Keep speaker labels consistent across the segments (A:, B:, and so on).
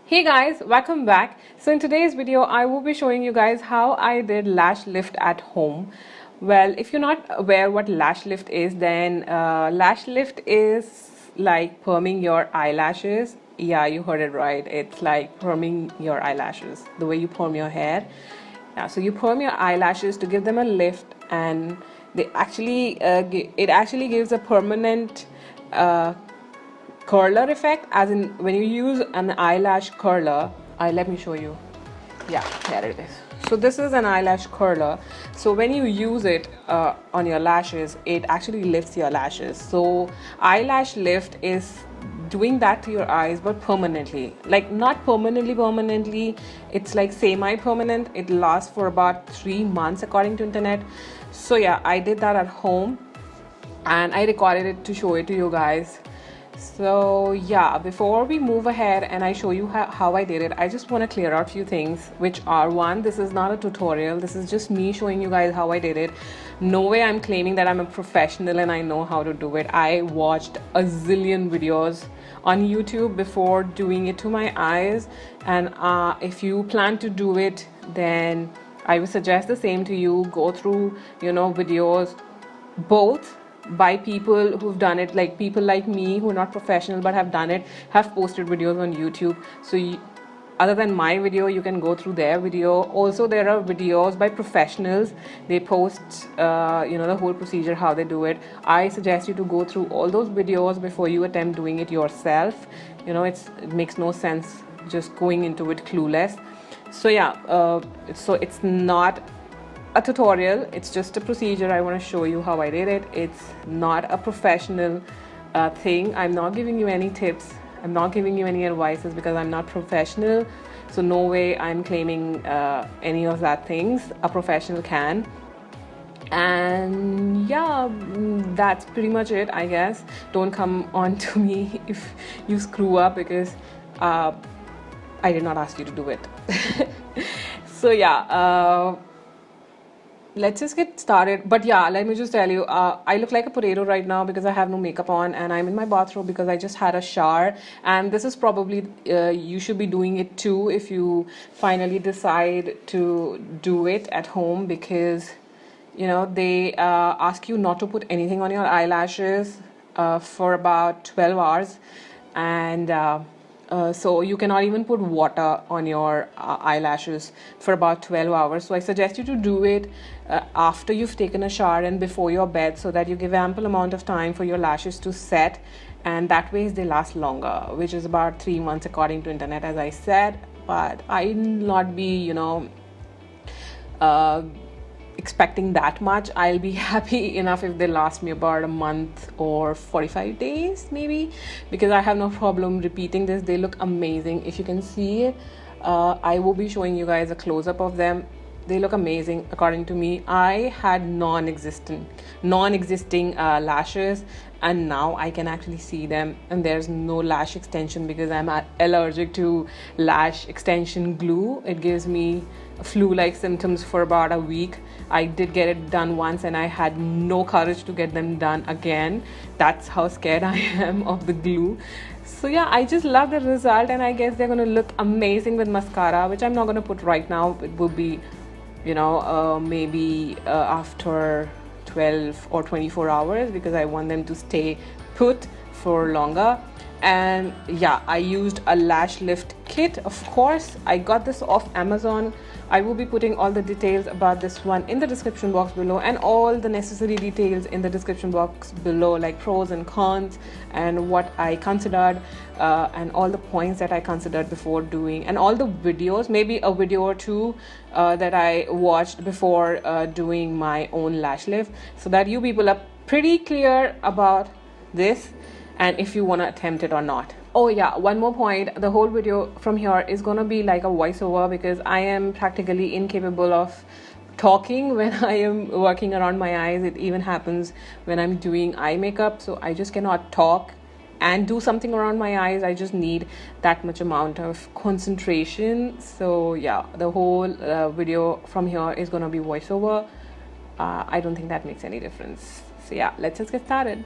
A: Hey guys, welcome back. So in today's video I will be showing you guys how I did lash lift at home. Well, if you're not aware what lash lift is, then lash lift is like perming your eyelashes. Yeah, you heard it right. It's like perming your eyelashes, the way you perm your hair. Yeah, so you perm your eyelashes to give them a lift, and they actually it actually gives a permanent curler effect, as in when you use an eyelash curler. Let me show you. Yeah, here it is. So this is an eyelash curler. So when you use it on your lashes, it actually lifts your lashes. So eyelash lift is doing that to your eyes, but permanently. Like not permanently, it's like semi-permanent. It lasts for about 3 months according to internet. So yeah, I did that at home and I recorded it to show it to you guys. So yeah, before we move ahead and I show you how I did it, I just want to clear out a few things, which are: one, this is not a tutorial, this is just me showing you guys how I did it. No way I'm claiming that I'm a professional and I know how to do it. I watched a zillion videos on YouTube before doing it to my eyes, and if you plan to do it, then I would suggest the same to you. Go through videos both by people who've done it, like people like me who are not professional but have done it, have posted videos on YouTube. So other than my video, you can go through their video. Also, there are videos by professionals. They post the whole procedure, how they do it. I suggest you to go through all those videos before you attempt doing it yourself. It makes no sense just going into it clueless. So yeah, so it's not a tutorial, it's just a procedure. I want to show you how I did it. It's not a professional thing. I'm not giving you any tips, I'm not giving you any advices, because I'm not professional. So no way I'm claiming any of that things a professional can. And yeah, that's pretty much it, I guess. Don't come on to me if you screw up, because I did not ask you to do it. So yeah, let's just get started. But yeah, let me just tell you, I look like a potato right now because I have no makeup on, and I'm in my bathrobe because I just had a shower. And this is probably you should be doing it too if you finally decide to do it at home, because they ask you not to put anything on your eyelashes for about 12 hours. And so you cannot even put water on your eyelashes for about 12 hours. So I suggest you to do it after you've taken a shower and before your bed, so that you give ample amount of time for your lashes to set, and that way they last longer, which is about 3 months according to internet, as I said. But I will not be expecting that much. I'll be happy enough if they last me about a month or 45 days maybe, because I have no problem repeating this. They look amazing. If you can see it, I will be showing you guys a close-up of them. They look amazing according to me. I had non-existing lashes, and now I can actually see them, and there's no lash extension because I'm allergic to lash extension glue. It gives me flu-like symptoms for about a week. I did get it done once and I had no courage to get them done again. That's how scared I am of the glue. So yeah, I just love the result, and I guess they're gonna look amazing with mascara, which I'm not gonna put right now. It will be maybe after 12 or 24 hours, because I want them to stay put for longer. And yeah, I used a lash lift kit. Of course, I got this off Amazon. I will be putting all the details about this one in the description box below, and all the necessary details in the description box below, like pros and cons and what I considered, and all the points that I considered before doing, and all the videos, maybe a video or two that I watched before doing my own lash lift, so that you people are pretty clear about this and if you want to attempt it or not. Oh yeah, one more point. The whole video from here is gonna be like a voiceover, because I am practically incapable of talking when I am working around my eyes. It even happens when I'm doing eye makeup, so I just cannot talk and do something around my eyes. I just need that much amount of concentration. So yeah, the whole video from here is gonna be voiceover. I don't think that makes any difference. So yeah, let's just get started.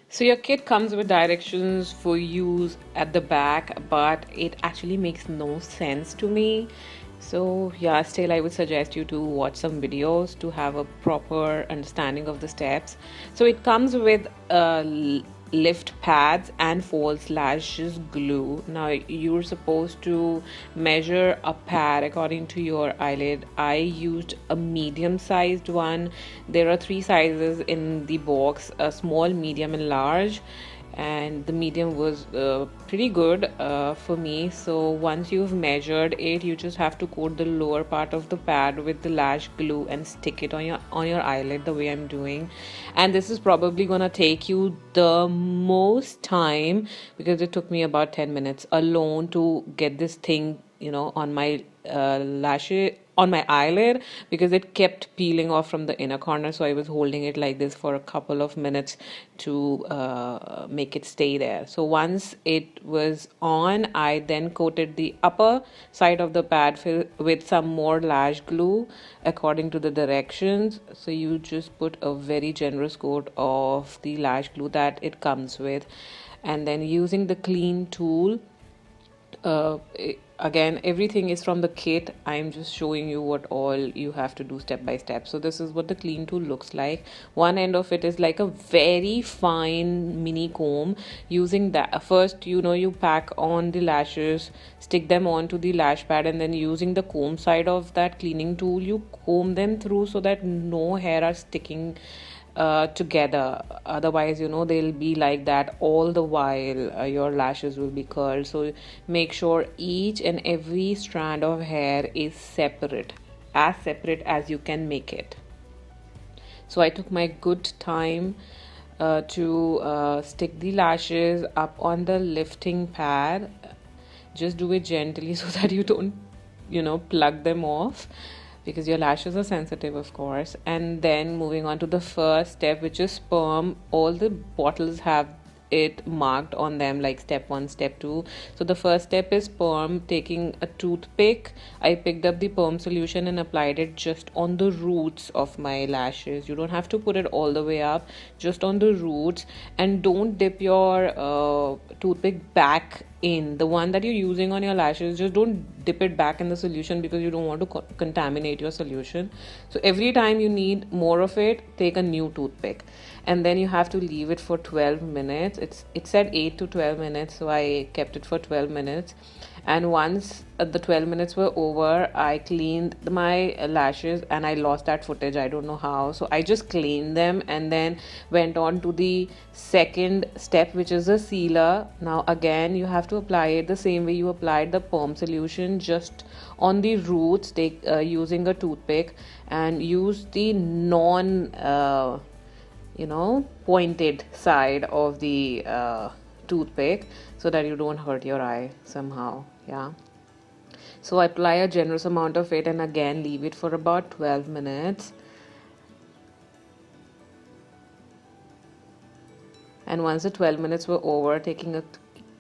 A: So your kit comes with directions for use at the back, but it actually makes no sense to me. So yeah, still I would suggest you to watch some videos to have a proper understanding of the steps. So it comes with lift pads and false lashes glue. Now you're supposed to measure a pad according to your eyelid. I used a medium sized one. There are three sizes in the box: a small, medium and large, and the medium was pretty good for me. So once you've measured it, you just have to coat the lower part of the pad with the lash glue and stick it on your eyelid the way I'm doing. And this is probably gonna take you the most time, because it took me about 10 minutes alone to get this thing, on my lashes, on my eyelid, because it kept peeling off from the inner corner. So I was holding it like this for a couple of minutes to make it stay there. So once it was on, I then coated the upper side of the pad with some more lash glue according to the directions. So you just put a very generous coat of the lash glue that it comes with, and then using the clean tool, again, everything is from the kit. I'm just showing you what all you have to do step by step. So this is what the clean tool looks like. One end of it is like a very fine mini comb. Using that, first, you pack on the lashes, stick them onto the lash pad, and then using the comb side of that cleaning tool, you comb them through so that no hair are sticking together. Otherwise, they'll be like that all the while. Your lashes will be curled. So make sure each and every strand of hair is separate, as separate as you can make it. So I took my good time to stick the lashes up on the lifting pad. Just do it gently so that you don't plug them off, because your lashes are sensitive, of course. And then moving on to the first step, which is perm. All the bottles have it marked on them, like step 1, step 2. So the first step is perm. Taking a toothpick, I picked up the perm solution and applied it just on the roots of my lashes. You don't have to put it all the way up, just on the roots. And don't dip your toothpick back in the one that you're using on your lashes. Just don't dip it back in the solution, because you don't want to contaminate your solution. So every time you need more of it, take a new toothpick, and then you have to leave it for 12 minutes. It said 8 to 12 minutes, so I kept it for 12 minutes. And once the 12 minutes were over, I cleaned my lashes, and I lost that footage. I don't know how. So I just cleaned them and then went on to the second step, which is a sealer. Now again, you have to apply it the same way you applied the perm solution, just on the roots. Take using a toothpick, and use the pointed side of the toothpick, so that you don't hurt your eye somehow. Yeah. So apply a generous amount of it, and again leave it for about 12 minutes. And once the 12 minutes were over, taking a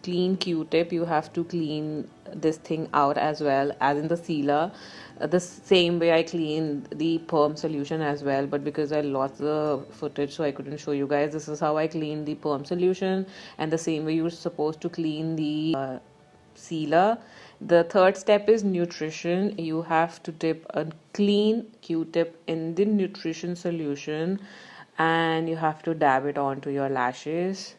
A: clean Q-tip, you have to clean this thing out as well as in the sealer. The same way I cleaned the perm solution as well, but because I lost the footage, so I couldn't show you guys. This is how I cleaned the perm solution, and the same way you're supposed to clean the sealer. The third step is nutrition. You have to dip a clean Q-tip in the nutrition solution, and you have to dab it onto your lashes,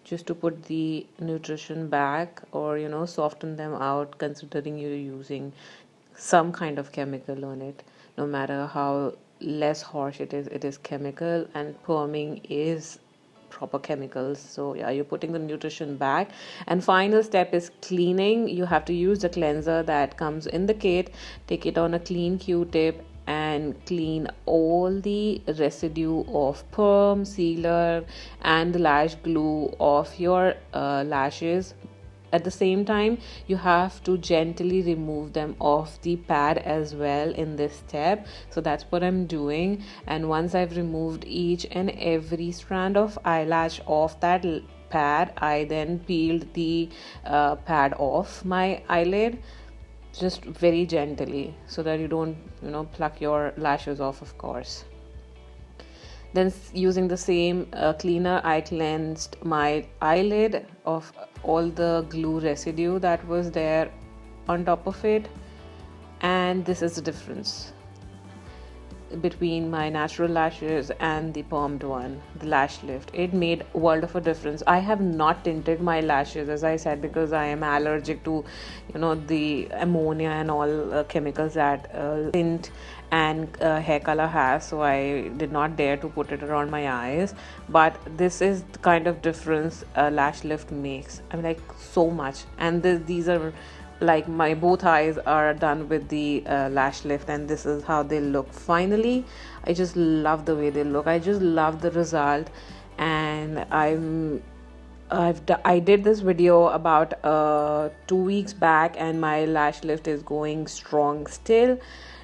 A: just to put the nutrition back, or soften them out, considering you're using some kind of chemical on it. No matter how less harsh it is chemical, and perming is proper chemicals. So yeah, you're putting the nutrition back. And final step is cleaning. You have to use the cleanser that comes in the kit. Take it on a clean Q-tip and clean all the residue of perm, sealer and the lash glue off your lashes. At the same time, you have to gently remove them off the pad as well in this step. So that's what I'm doing. And once I've removed each and every strand of eyelash off that pad, I then peeled the pad off my eyelid, just very gently, so that you don't pluck your lashes off, of course. Then using the same cleaner, I cleansed my eyelid of all the glue residue that was there on top of it. And this is the difference between my natural lashes and the permed one, the Lash Lift. It made a world of a difference. I have not tinted my lashes, as I said, because I am allergic to, the ammonia and all chemicals that tint and hair color has, so I did not dare to put it around my eyes. But this is the kind of difference Lash Lift makes. I mean, like, so much. And these are like, my both eyes are done with the Lash Lift, and this is how they look finally. I just love the way they look. I just love the result. And I did this video about 2 weeks back, and my Lash Lift is going strong still.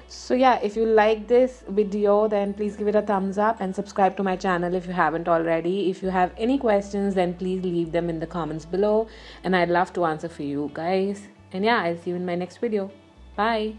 A: So yeah, if you like this video, then please give it a thumbs up and subscribe to my channel if you haven't already. If you have any questions, then please leave them in the comments below, and I'd love to answer for you guys. And yeah, I'll see you in my next video. Bye.